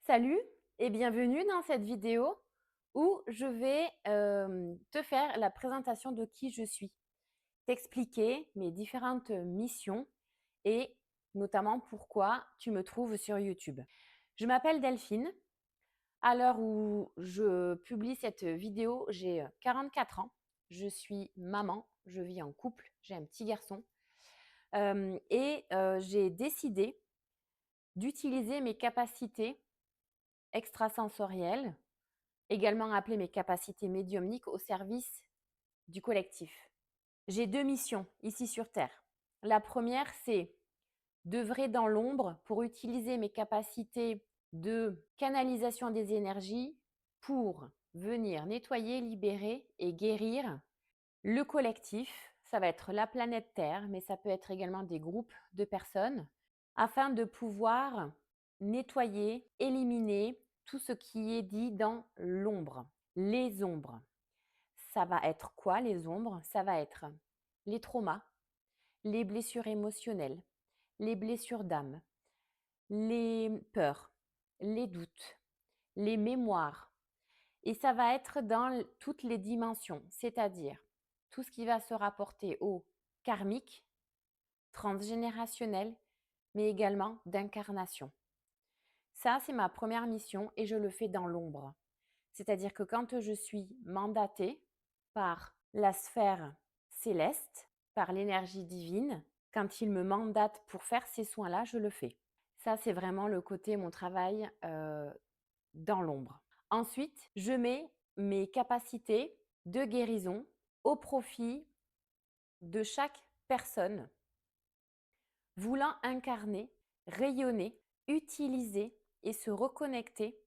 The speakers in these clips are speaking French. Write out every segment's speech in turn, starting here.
Salut et bienvenue dans cette vidéo où je vais te faire la présentation de qui je suis, t'expliquer mes différentes missions et notamment pourquoi tu me trouves sur YouTube. Je m'appelle Delphine. À l'heure où je publie cette vidéo, j'ai 44 ans. Je suis maman, je vis en couple, j'ai un petit garçon et j'ai décidé d'utiliser mes capacités extrasensorielles, également appelées mes capacités médiumniques, au service du collectif. J'ai deux missions ici sur Terre. La première, c'est d'œuvrer dans l'ombre pour utiliser mes capacités de canalisation des énergies pour venir nettoyer, libérer et guérir le collectif. Ça va être la planète Terre, mais ça peut être également des groupes de personnes, afin de pouvoir nettoyer, éliminer tout ce qui est dit dans l'ombre. Les ombres. Ça va être quoi les ombres? Ça va être les traumas, les blessures émotionnelles, les blessures d'âme, les peurs, les doutes, les mémoires. Et ça va être dans toutes les dimensions, c'est-à-dire tout ce qui va se rapporter au karmique, transgénérationnel, mais également d'incarnation. Ça, c'est ma première mission et je le fais dans l'ombre. C'est-à-dire que quand je suis mandatée par la sphère céleste, par l'énergie divine, quand il me mandate pour faire ces soins-là, je le fais. Ça, c'est vraiment le côté, mon travail dans l'ombre. Ensuite, je mets mes capacités de guérison au profit de chaque personne voulant incarner, rayonner, utiliser et se reconnecter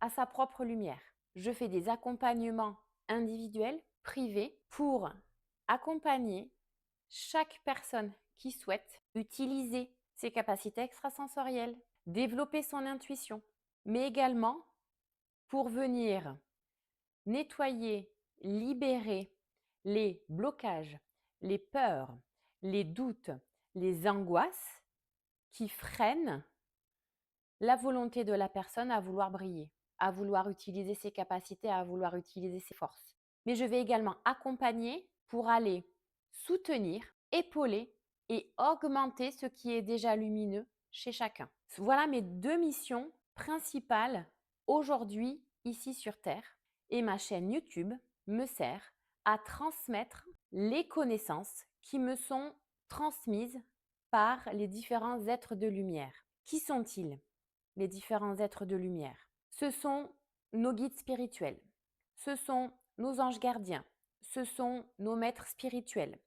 à sa propre lumière. Je fais des accompagnements individuels, privés, pour accompagner chaque personne qui souhaite utiliser ses capacités extrasensorielles, développer son intuition, mais également pour venir nettoyer, libérer les blocages, les peurs, les doutes, les angoisses qui freinent la volonté de la personne à vouloir briller, à vouloir utiliser ses capacités, à vouloir utiliser ses forces. Mais je vais également accompagner pour aller soutenir, épauler et augmenter ce qui est déjà lumineux chez chacun. Voilà mes deux missions principales aujourd'hui ici sur Terre. Et ma chaîne YouTube me sert à transmettre les connaissances qui me sont transmises par les différents êtres de lumière. Qui sont-ils, les différents êtres de lumière? Ce sont nos guides spirituels, ce sont nos anges gardiens, ce sont nos maîtres spirituels,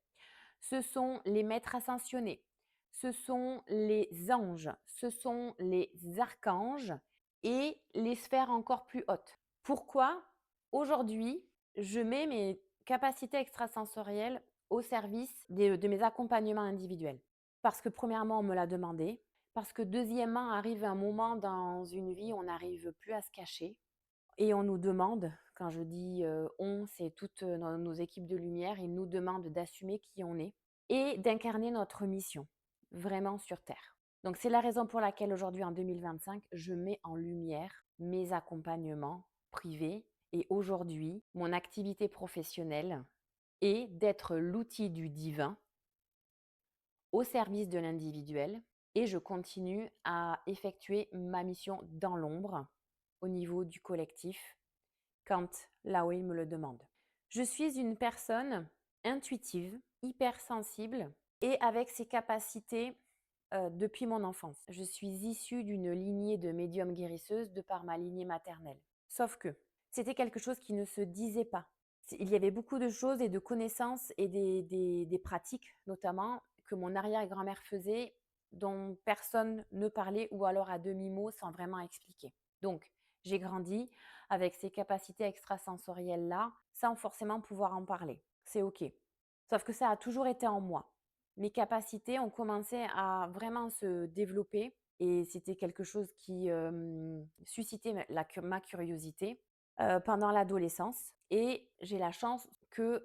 ce sont les maîtres ascensionnés, ce sont les anges, ce sont les archanges et les sphères encore plus hautes. Pourquoi aujourd'hui je mets mes capacités extrasensorielles au service de mes accompagnements individuels? Parce que premièrement, on me l'a demandé. Parce que deuxièmement, arrive un moment dans une vie où on n'arrive plus à se cacher et on nous demande, quand je dis on, c'est toutes nos équipes de lumière, ils nous demandent d'assumer qui on est et d'incarner notre mission, vraiment sur Terre. Donc c'est la raison pour laquelle aujourd'hui, en 2025, je mets en lumière mes accompagnements privés et aujourd'hui, mon activité professionnelle est d'être l'outil du divin au service de l'individuel et je continue à effectuer ma mission dans l'ombre au niveau du collectif quand là où il me le demande. Je suis une personne intuitive, hypersensible et avec ses capacités depuis mon enfance. Je suis issue d'une lignée de médiums guérisseuses de par ma lignée maternelle. Sauf que c'était quelque chose qui ne se disait pas. Il y avait beaucoup de choses et de connaissances et des pratiques notamment que mon arrière-grand-mère faisait dont personne ne parlait ou alors à demi-mot sans vraiment expliquer. Donc, j'ai grandi avec ces capacités extrasensorielles-là sans forcément pouvoir en parler. C'est OK. Sauf que ça a toujours été en moi. Mes capacités ont commencé à vraiment se développer et c'était quelque chose qui suscitait ma curiosité pendant l'adolescence. Et j'ai la chance que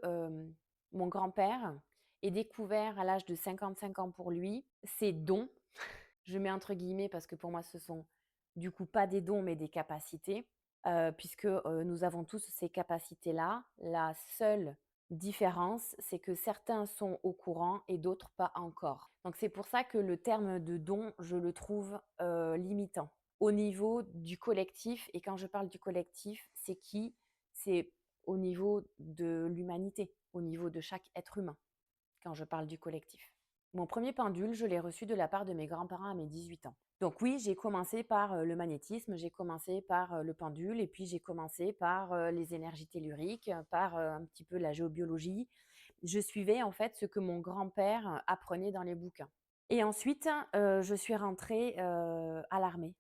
mon grand-père ait découvert à l'âge de 55 ans pour lui ses dons. Je mets entre guillemets parce que pour moi ce sont du coup pas des dons mais des capacités, puisque, nous avons tous ces capacités-là. La seule différence, c'est que certains sont au courant et d'autres pas encore. Donc c'est pour ça que le terme de don, je le trouve, limitant. Au niveau du collectif, et quand je parle du collectif, c'est qui? C'est au niveau de l'humanité, au niveau de chaque être humain, quand je parle du collectif. Mon premier pendule, je l'ai reçu de la part de mes grands-parents à mes 18 ans. Donc oui, j'ai commencé par le magnétisme, j'ai commencé par le pendule, et puis j'ai commencé par les énergies telluriques, par un petit peu la géobiologie. Je suivais en fait ce que mon grand-père apprenait dans les bouquins. Et ensuite, je suis rentrée à l'armée.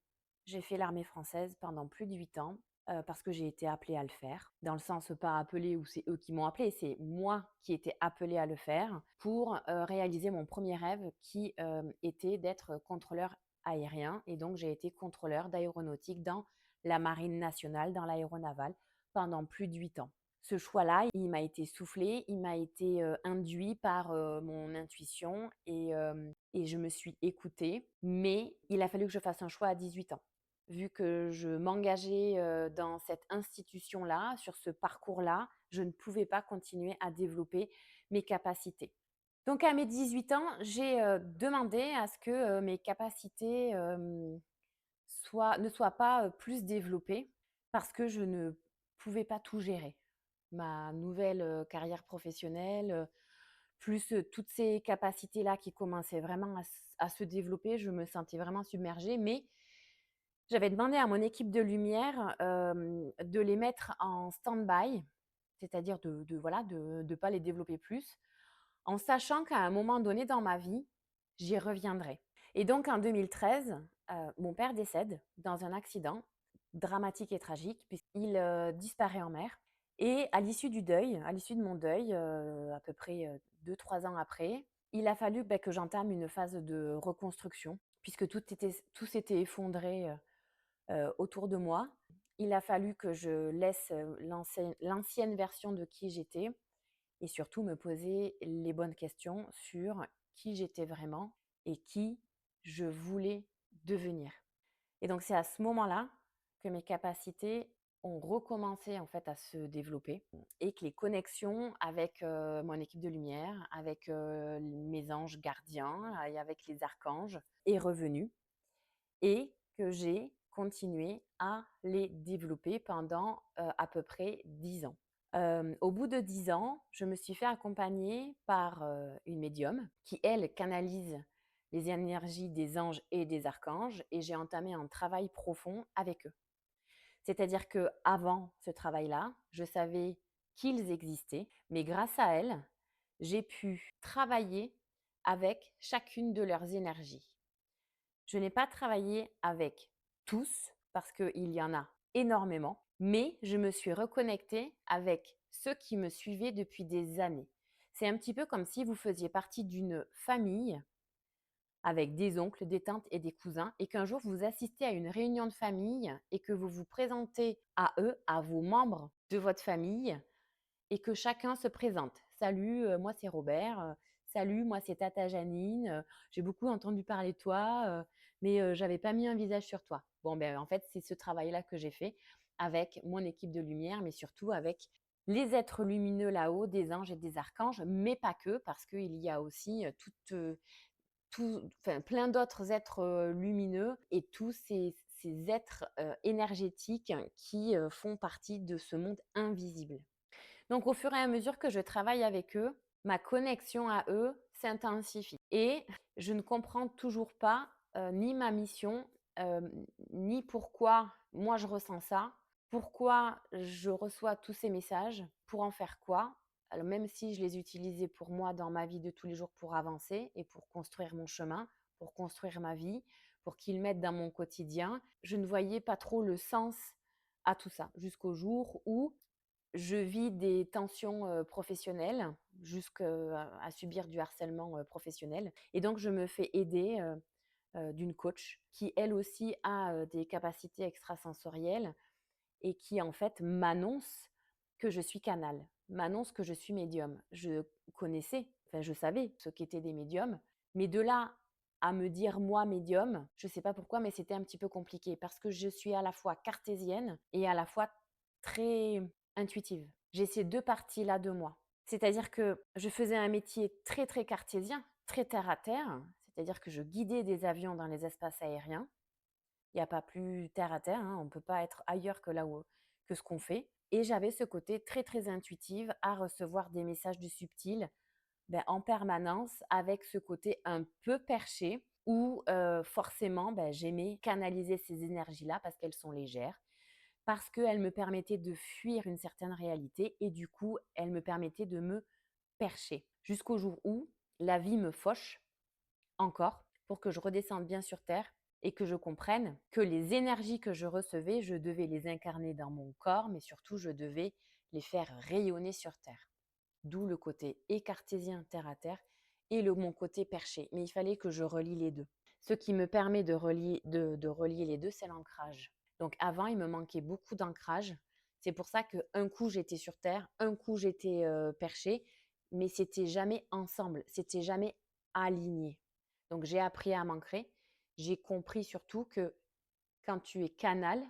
J'ai fait l'armée française pendant plus de 8 ans, parce que j'ai été appelée à le faire. Dans le sens, pas appelée ou c'est eux qui m'ont appelée, c'est moi qui étais appelée à le faire pour, réaliser mon premier rêve qui, était d'être contrôleur aérien, et donc j'ai été contrôleur d'aéronautique dans la marine nationale, dans l'aéronavale, pendant plus de 8 ans. Ce choix-là, il m'a été soufflé, il m'a été, induit par, mon intuition, et je me suis écoutée, mais il a fallu que je fasse un choix à 18 ans. Vu que je m'engageais, dans cette institution-là, sur ce parcours-là, je ne pouvais pas continuer à développer mes capacités. Donc à mes 18 ans, j'ai, demandé à ce que, mes capacités, ne soient pas, plus développées, parce que je ne pouvais pas tout gérer. Ma nouvelle, carrière professionnelle, plus, toutes ces capacités-là qui commençaient vraiment à se développer, je me sentais vraiment submergée, mais j'avais demandé à mon équipe de lumière, de les mettre en stand-by, c'est-à-dire voilà, de pas les développer plus, en sachant qu'à un moment donné dans ma vie, j'y reviendrai. Et donc en 2013, mon père décède dans un accident dramatique et tragique puisqu'il, disparaît en mer, et à l'issue du deuil, à l'issue de mon deuil, à peu près, 2-3 ans après, il a fallu, que j'entame une phase de reconstruction puisque tout s'était effondré, autour de moi. Il a fallu que je laisse, l'ancienne version de qui j'étais, et surtout me poser les bonnes questions sur qui j'étais vraiment et qui je voulais devenir. Et donc c'est à ce moment-là que mes capacités ont recommencé en fait à se développer, et que les connexions avec, mon équipe de lumière, avec, mes anges gardiens et avec les archanges est revenue, et que j'ai continué à les développer pendant, à peu près 10 ans. Au bout de 10 ans, je me suis fait accompagner par, une médium qui, elle, canalise les énergies des anges et des archanges, et j'ai entamé un travail profond avec eux. C'est-à-dire qu'avant ce travail-là, je savais qu'ils existaient, mais grâce à elles, j'ai pu travailler avec chacune de leurs énergies. Je n'ai pas travaillé avec tous parce qu'il y en a énormément, mais je me suis reconnectée avec ceux qui me suivaient depuis des années. C'est un petit peu comme si vous faisiez partie d'une famille avec des oncles, des tantes et des cousins, et qu'un jour vous assistez à une réunion de famille et que vous vous présentez à eux, à vos membres de votre famille, et que chacun se présente. Salut, moi c'est Robert. Salut, moi c'est Tata Janine. J'ai beaucoup entendu parler de toi, mais j'avais pas mis un visage sur toi. Bon, ben en fait, c'est ce travail-là que j'ai fait avec mon équipe de lumière, mais surtout avec les êtres lumineux là-haut, des anges et des archanges, mais pas que, parce qu'il y a aussi enfin, plein d'autres êtres lumineux, et tous ces êtres énergétiques qui font partie de ce monde invisible. Donc, au fur et à mesure que je travaille avec eux, ma connexion à eux s'intensifie. Et je ne comprends toujours pas ni ma mission, euh, ni pourquoi moi je ressens ça, pourquoi je reçois tous ces messages, pour en faire quoi. Alors, même si je les utilisais pour moi dans ma vie de tous les jours pour avancer et pour construire mon chemin, pour construire ma vie, pour qu'ils m'aident dans mon quotidien, je ne voyais pas trop le sens à tout ça, jusqu'au jour où je vis des tensions, professionnelles, jusqu'à subir du harcèlement, professionnel, et donc je me fais aider, d'une coach qui, elle aussi, a, des capacités extrasensorielles, et qui, en fait, m'annonce que je suis canal, m'annonce que je suis médium. Je connaissais, enfin je savais ce qu'étaient des médiums, mais de là à me dire moi médium. Je ne sais pas pourquoi, mais c'était un petit peu compliqué parce que je suis à la fois cartésienne et à la fois très intuitive. J'ai ces deux parties-là de moi. C'est-à-dire que je faisais un métier très, très cartésien, très terre à terre. C'est-à-dire que je guidais des avions dans les espaces aériens. Il n'y a pas plus terre à terre, hein, on ne peut pas être ailleurs que ce qu'on fait. Et j'avais ce côté très, très intuitive à recevoir des messages du subtil en permanence avec ce côté un peu perché où forcément j'aimais canaliser ces énergies-là parce qu'elles sont légères, parce qu'elles me permettaient de fuir une certaine réalité et du coup, elles me permettaient de me percher jusqu'au jour où la vie me fauche encore pour que je redescende bien sur terre et que je comprenne que les énergies que je recevais, je devais les incarner dans mon corps, mais surtout, je devais les faire rayonner sur terre. D'où le côté cartésien terre à terre et mon côté perché. Mais il fallait que je relie les deux. Ce qui me permet de relier les deux, c'est l'ancrage. Donc avant, il me manquait beaucoup d'ancrage. C'est pour ça qu'un coup, j'étais sur terre, un coup, j'étais perché, mais c'était jamais ensemble, c'était jamais aligné. Donc j'ai appris à m'ancrer. J'ai compris surtout que quand tu es canal,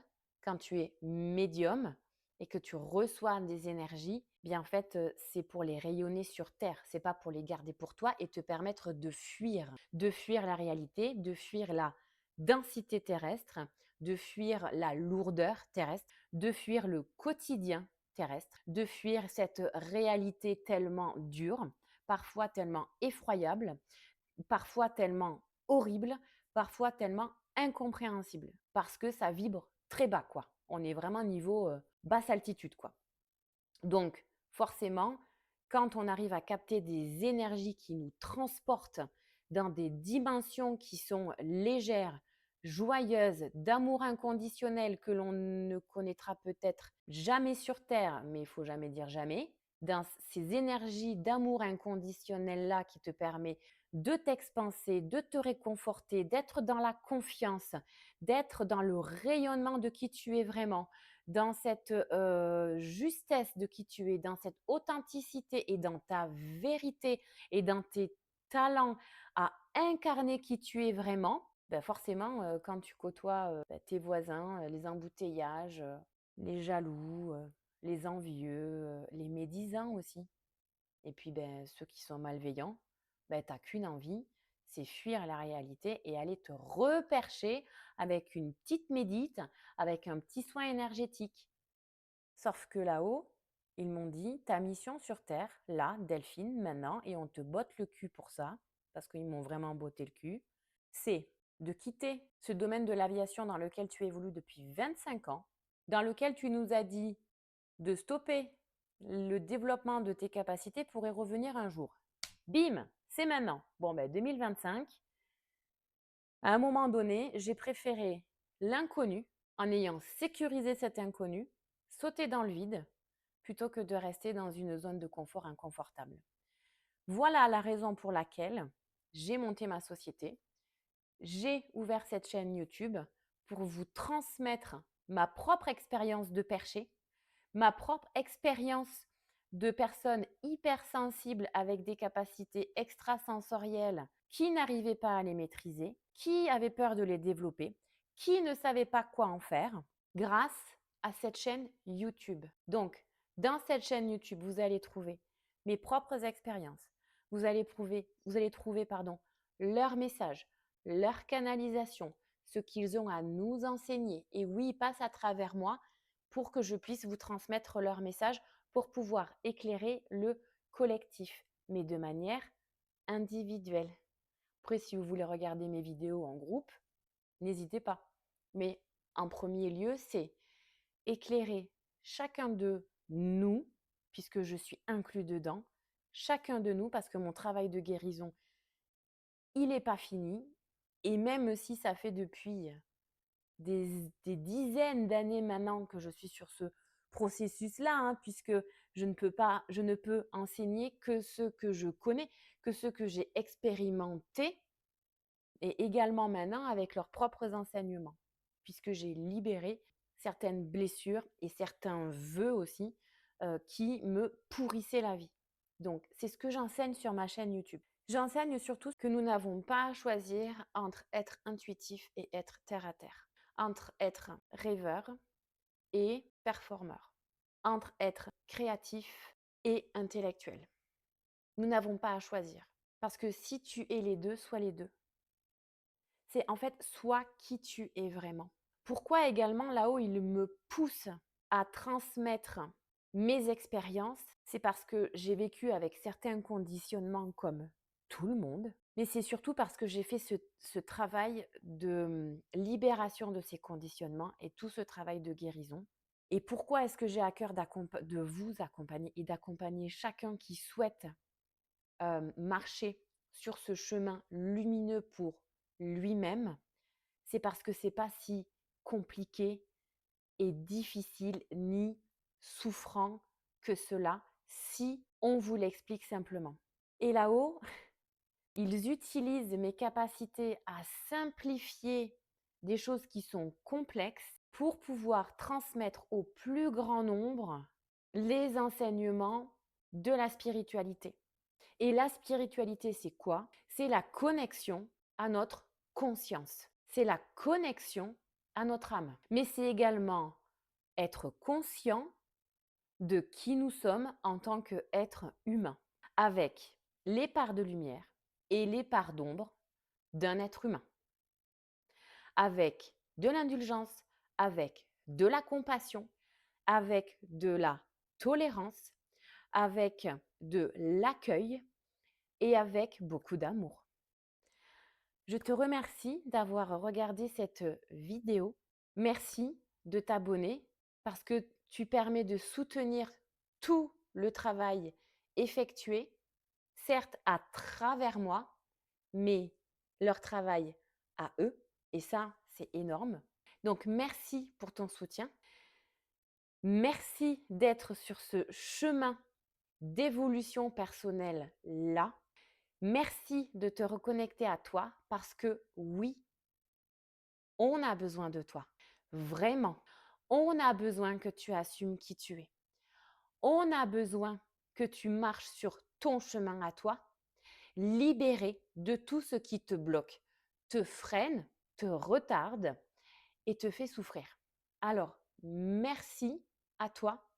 quand tu es médium et que tu reçois des énergies, bien en fait, c'est pour les rayonner sur terre, c'est pas pour les garder pour toi et te permettre de fuir la réalité, de fuir la densité terrestre, de fuir la lourdeur terrestre, de fuir le quotidien terrestre, de fuir cette réalité tellement dure, parfois tellement effroyable, parfois tellement horrible, parfois tellement incompréhensible, parce que ça vibre très bas, quoi. On est vraiment niveau basse altitude, quoi. Donc, forcément, quand on arrive à capter des énergies qui nous transportent dans des dimensions qui sont légères, joyeuses, d'amour inconditionnel que l'on ne connaîtra peut-être jamais sur Terre, mais il faut jamais dire jamais, dans ces énergies d'amour inconditionnel-là qui te permet de t'expanser, de te réconforter, d'être dans la confiance, d'être dans le rayonnement de qui tu es vraiment, dans cette justesse de qui tu es, dans cette authenticité et dans ta vérité et dans tes talents à incarner qui tu es vraiment, forcément, quand tu côtoies tes voisins, les embouteillages, les jaloux, les envieux, les médisants aussi, et puis ceux qui sont malveillants, tu n'as qu'une envie, c'est fuir la réalité et aller te repercher avec une petite médite, avec un petit soin énergétique. Sauf que là-haut, ils m'ont dit, ta mission sur Terre, là, Delphine, maintenant, et on te botte le cul pour ça, parce qu'ils m'ont vraiment botté le cul, c'est de quitter ce domaine de l'aviation dans lequel tu évolues depuis 25 ans, dans lequel tu nous as dit de stopper le développement de tes capacités pour y revenir un jour. Bim, c'est maintenant. Bon, 2025, à un moment donné, j'ai préféré l'inconnu, en ayant sécurisé cet inconnu, sauter dans le vide, plutôt que de rester dans une zone de confort inconfortable. Voilà la raison pour laquelle j'ai monté ma société. J'ai ouvert cette chaîne YouTube pour vous transmettre ma propre expérience de perché, ma propre expérience de personnes hypersensibles avec des capacités extrasensorielles qui n'arrivaient pas à les maîtriser, qui avaient peur de les développer, qui ne savaient pas quoi en faire grâce à cette chaîne YouTube. Donc, dans cette chaîne YouTube, vous allez trouver mes propres expériences. Vous allez trouver leurs messages, leur canalisation, ce qu'ils ont à nous enseigner. Et oui, ils passent à travers moi pour que je puisse vous transmettre leur message pour pouvoir éclairer le collectif, mais de manière individuelle. Après, si vous voulez regarder mes vidéos en groupe, n'hésitez pas. Mais en premier lieu, c'est éclairer chacun de nous, puisque je suis inclus dedans, chacun de nous, parce que mon travail de guérison, il n'est pas fini. Et même si ça fait depuis des dizaines d'années maintenant que je suis sur ce processus-là, hein, puisque je ne peux enseigner que ce que je connais, que ce que j'ai expérimenté, et également maintenant avec leurs propres enseignements, puisque j'ai libéré certaines blessures et certains vœux aussi qui me pourrissaient la vie. Donc, c'est ce que j'enseigne sur ma chaîne YouTube. J'enseigne surtout que nous n'avons pas à choisir entre être intuitif et être terre à terre, entre être rêveur et performeur, entre être créatif et intellectuel. Nous n'avons pas à choisir. Parce que si tu es les deux, sois les deux. C'est en fait, sois qui tu es vraiment. Pourquoi également là-haut, il me pousse à transmettre mes expériences? C'est parce que j'ai vécu avec certains conditionnements comme tout le monde, mais c'est surtout parce que j'ai fait ce travail de libération de ces conditionnements et tout ce travail de guérison. Et pourquoi est-ce que j'ai à cœur de vous accompagner et d'accompagner chacun qui souhaite marcher sur ce chemin lumineux pour lui-même? C'est parce que c'est pas si compliqué et difficile ni souffrant que cela si on vous l'explique simplement. Et là-haut, ils utilisent mes capacités à simplifier des choses qui sont complexes pour pouvoir transmettre au plus grand nombre les enseignements de la spiritualité. Et la spiritualité, c'est quoi? C'est la connexion à notre conscience. C'est la connexion à notre âme. Mais c'est également être conscient de qui nous sommes en tant qu'être humain, avec les parts de lumière et les parts d'ombre d'un être humain, avec de l'indulgence, avec de la compassion, avec de la tolérance, avec de l'accueil et avec beaucoup d'amour. Je te remercie d'avoir regardé cette vidéo. Merci de t'abonner parce que tu permets de soutenir tout le travail effectué, certes à travers moi, mais leur travail à eux. Et ça, c'est énorme. Donc, merci pour ton soutien. Merci d'être sur ce chemin d'évolution personnelle là. Merci de te reconnecter à toi parce que oui, on a besoin de toi. Vraiment. On a besoin que tu assumes qui tu es. On a besoin que tu marches sur ton chemin à toi, libéré de tout ce qui te bloque, te freine, te retarde et te fait souffrir. Alors, merci à toi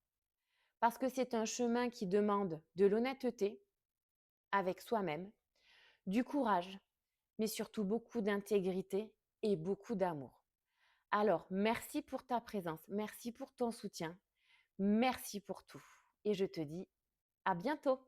parce que c'est un chemin qui demande de l'honnêteté avec soi-même, du courage, mais surtout beaucoup d'intégrité et beaucoup d'amour. Alors, merci pour ta présence, merci pour ton soutien, merci pour tout. Et je te dis à bientôt.